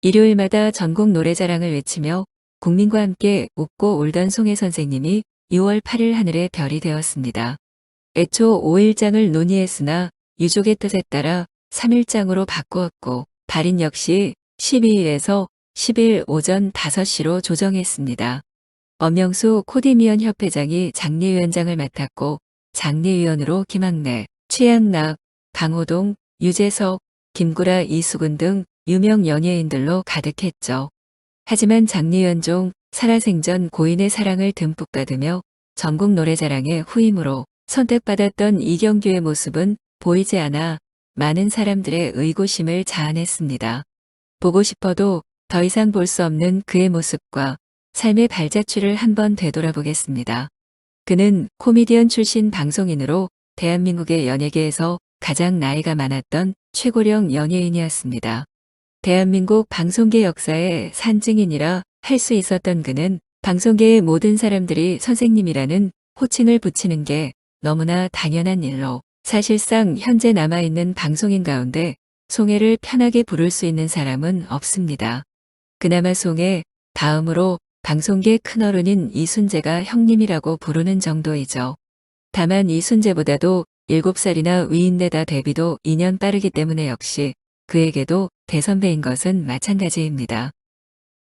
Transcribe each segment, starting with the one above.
일요일마다 전국 노래자랑을 외치며 국민과 함께 웃고 울던 송혜 선생님이 6월 8일 하늘의 별이 되었습니다. 애초 5일장을 논의했으나 유족의 뜻에 따라 3일장으로 바꾸었고 발인 역시 12일에서 10일 오전 5시로 조정했습니다. 엄영수 코디미언 협회장이 장례위원장을 맡았고 장례위원으로 김학래, 최양락, 강호동, 유재석, 김구라, 이수근 등 유명 연예인들로 가득했죠. 하지만 장례위원 중 살아생전 고인의 사랑을 듬뿍 받으며 전국 노래자랑의 후임으로 선택받았던 이경규의 모습은 보이지 않아 많은 사람들의 의구심을 자아냈습니다. 보고 싶어도 더 이상 볼 수 없는 그의 모습과 삶의 발자취를 한번 되돌아보겠습니다. 그는 코미디언 출신 방송인으로 대한민국의 연예계에서 가장 나이가 많았던 최고령 연예인이었습니다. 대한민국 방송계 역사의 산증인이라 할 수 있었던 그는 방송계의 모든 사람들이 선생님이라는 호칭을 붙이는 게 너무나 당연한 일로 사실상 현재 남아있는 방송인 가운데 송혜를 편하게 부를 수 있는 사람은 없습니다. 그나마 송혜 다음으로 방송계 큰어른인 이순재가 형님이라고 부르는 정도이죠. 다만 이순재보다도 7살이나 위인데다 데뷔도 2년 빠르기 때문에 역시 그에게도 대선배인 것은 마찬가지입니다.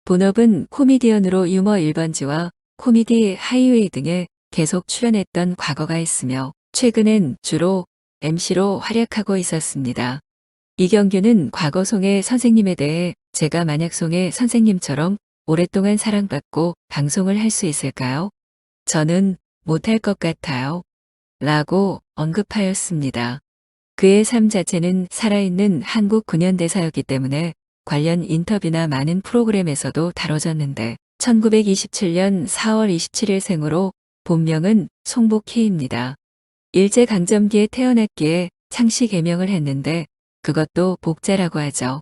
본업은 코미디언으로 유머 1번지와 코미디 하이웨이 등에 계속 출연했던 과거가 있으며 최근엔 주로 MC로 활약하고 있었습니다. 이경규는 과거 송혜 선생님에 대해 제가 만약 송혜 선생님처럼 오랫동안 사랑받고 방송을 할 수 있을까요? 저는 못할 것 같아요. 라고 언급하였습니다. 그의 삶 자체는 살아있는 한국 근현대사였기 때문에 관련 인터뷰나 많은 프로그램에서도 다뤄졌는데 1927년 4월 27일 생으로 본명은 송복희입니다. 일제강점기에 태어났기에 창씨 개명을 했는데 그것도 복자라고 하죠.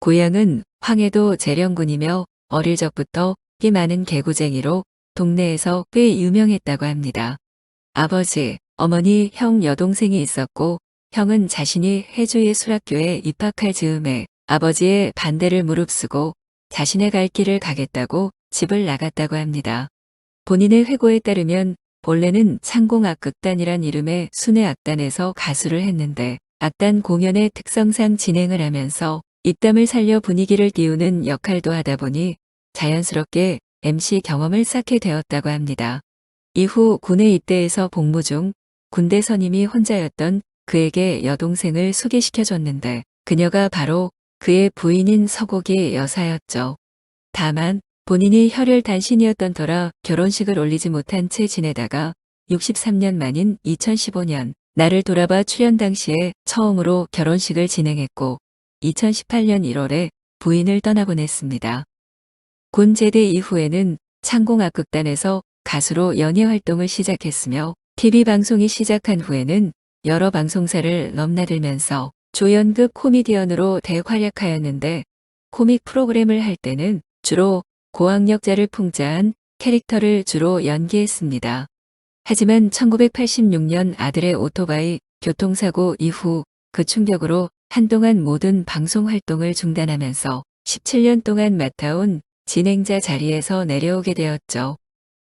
고향은 황해도 재령군이며 어릴 적부터 끼 많은 개구쟁이로 동네에서 꽤 유명했다고 합니다. 아버지, 어머니, 형, 여동생이 있었고 형은 자신이 해주의 수락교에 입학할 즈음에 아버지의 반대를 무릅쓰고 자신의 갈 길을 가겠다고 집을 나갔다고 합니다. 본인의 회고에 따르면 본래는 창공악극단이란 이름의 순회 악단에서 가수를 했는데 악단 공연의 특성상 진행을 하면서 입담을 살려 분위기를 띄우는 역할도 하다 보니 자연스럽게 MC 경험을 쌓게 되었다고 합니다. 이후 군에 입대해서 복무 중 군대 선임이 혼자였던 그에게 여동생을 소개시켜줬는데 그녀가 바로 그의 부인인 서곡이 여사였죠. 다만 본인이 혈혈단신이었던 터라 결혼식을 올리지 못한 채 지내다가 63년 만인 2015년 나를 돌아봐 출연 당시에 처음으로 결혼식을 진행했고 2018년 1월에 부인을 떠나보냈습니다. 군 제대 이후에는 창공악극단에서 가수로 연예 활동을 시작했으며 TV 방송이 시작한 후에는 여러 방송사를 넘나들면서 조연급 코미디언으로 대활약하였는데 코믹 프로그램을 할 때는 주로 고학력자를 풍자한 캐릭터를 주로 연기했습니다. 하지만 1986년 아들의 오토바이 교통사고 이후 그 충격으로 한동안 모든 방송 활동을 중단하면서 17년 동안 맡아온 진행자 자리에서 내려오게 되었죠.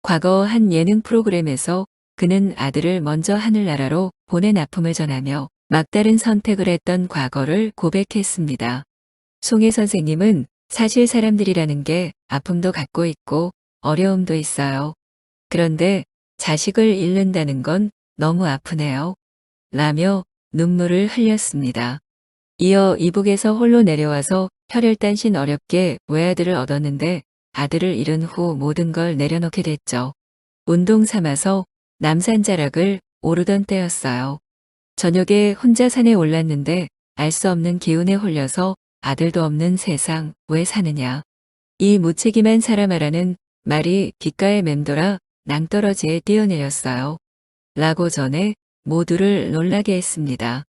과거 한 예능 프로그램에서 그는 아들을 먼저 하늘나라로 보낸 아픔을 전하며 막다른 선택을 했던 과거를 고백했습니다. 송혜 선생님은 사실 사람들이라는 게 아픔도 갖고 있고 어려움도 있어요. 그런데 자식을 잃는다는 건 너무 아프네요. 라며 눈물을 흘렸습니다. 이어 이북에서 홀로 내려와서 혈혈단신 어렵게 외아들을 얻었는데 아들을 잃은 후 모든 걸 내려놓게 됐죠. 운동 삼아서 남산자락을 오르던 때였어요. 저녁에 혼자 산에 올랐는데 알 수 없는 기운에 홀려서 아들도 없는 세상 왜 사느냐. 이 무책임한 사람아라는 말이 귓가에 맴돌아 낭떠러지에 뛰어내렸어요. 라고 전해 모두를 놀라게 했습니다.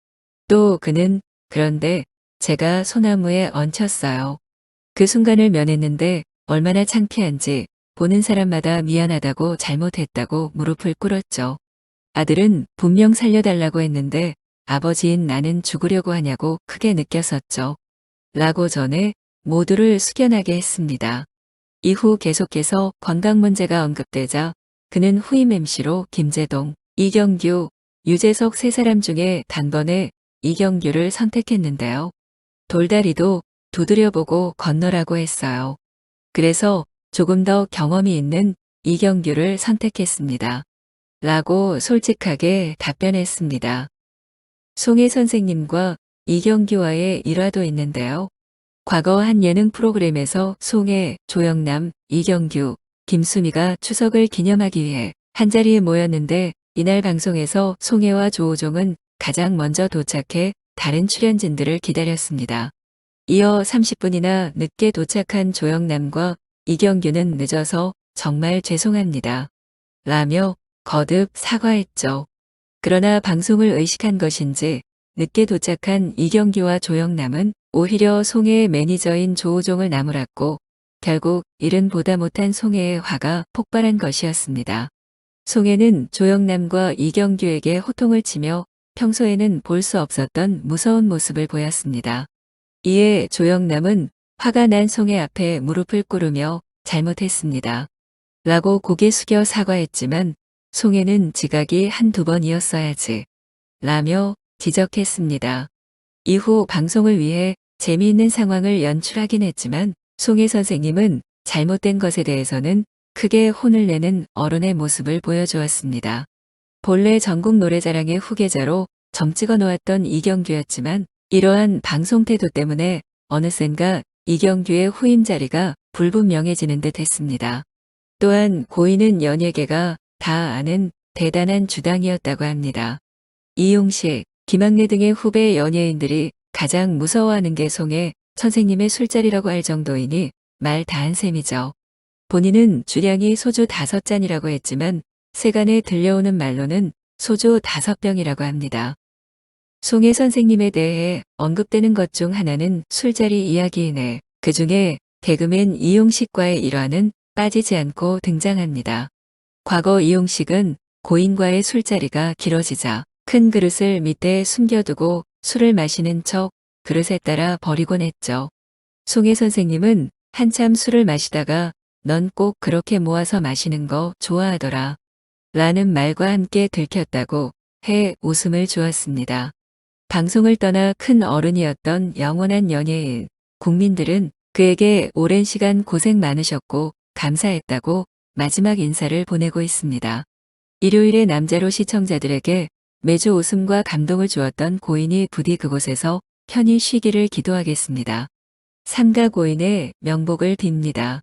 또 그는 그런데 제가 소나무에 얹혔어요. 그 순간을 면했는데 얼마나 창피한지 보는 사람마다 미안하다고 잘못했다고 무릎을 꿇었죠. 아들은 분명 살려달라고 했는데 아버지인 나는 죽으려고 하냐고 크게 느꼈었죠. 라고 전해 모두를 숙연하게 했습니다. 이후 계속해서 건강 문제가 언급되자 그는 후임 MC로 김제동, 이경규, 유재석 세 사람 중에 단번에 이경규를 선택했는데요. 돌다리도 두드려보고 건너라고 했어요. 그래서 조금 더 경험이 있는 이경규를 선택했습니다. 라고 솔직하게 답변했습니다. 송혜 선생님과 이경규와의 일화도 있는데요. 과거 한 예능 프로그램에서 송혜, 조영남, 이경규, 김수미가 추석을 기념하기 위해 한자리에 모였는데 이날 방송에서 송혜와 조우종은 가장 먼저 도착해 다른 출연진들을 기다렸습니다. 이어 30분이나 늦게 도착한 조영남과 이경규는 늦어서 정말 죄송합니다. 라며 거듭 사과했죠. 그러나 방송을 의식한 것인지 늦게 도착한 이경규와 조영남은 오히려 송혜의 매니저인 조우종을 나무랐고 결국 일은 보다 못한 송혜의 화가 폭발한 것이었습니다. 송혜는 조영남과 이경규에게 호통을 치며 평소에는 볼 수 없었던 무서운 모습을 보였습니다. 이에 조영남은 화가 난 송혜 앞에 무릎을 꿇으며 잘못했습니다. 라고 고개 숙여 사과했지만 송혜는 지각이 한두 번이었어야지. 라며 지적했습니다. 이후 방송을 위해 재미있는 상황을 연출하긴 했지만 송혜 선생님은 잘못된 것에 대해서는 크게 혼을 내는 어른의 모습을 보여주었습니다. 본래 전국 노래자랑의 후계자로 점 찍어 놓았던 이경규였지만 이러한 방송 태도 때문에 어느샌가 이경규의 후임 자리가 불분명해지는 듯 했습니다. 또한 고인은 연예계가 다 아는 대단한 주당이었다고 합니다. 이용식, 김학래 등의 후배 연예인들이 가장 무서워하는 게 송혜 선생님의 술자리라고 할 정도이니 말 다 한 셈이죠. 본인은 주량이 소주 5잔이라고 했지만 세간에 들려오는 말로는 소주 5병이라고 합니다. 송혜 선생님에 대해 언급되는 것 중 하나는 술자리 이야기이네. 그 중에 개그맨 이용식과의 일화는 빠지지 않고 등장합니다. 과거 이용식은 고인과의 술자리가 길어지자 큰 그릇을 밑에 숨겨두고 술을 마시는 척 그릇에 따라 버리곤 했죠. 송혜 선생님은 한참 술을 마시다가 넌 꼭 그렇게 모아서 마시는 거 좋아하더라. 라는 말과 함께 들켰다고 해 웃음을 주었습니다. 방송을 떠나 큰 어른이었던 영원한 연예인, 국민들은 그에게 오랜 시간 고생 많으셨고 감사했다고 마지막 인사를 보내고 있습니다. 일요일의 남자로 시청자들에게 매주 웃음과 감동을 주었던 고인이 부디 그곳에서 편히 쉬기를 기도하겠습니다. 삼가 고인의 명복을 빕니다.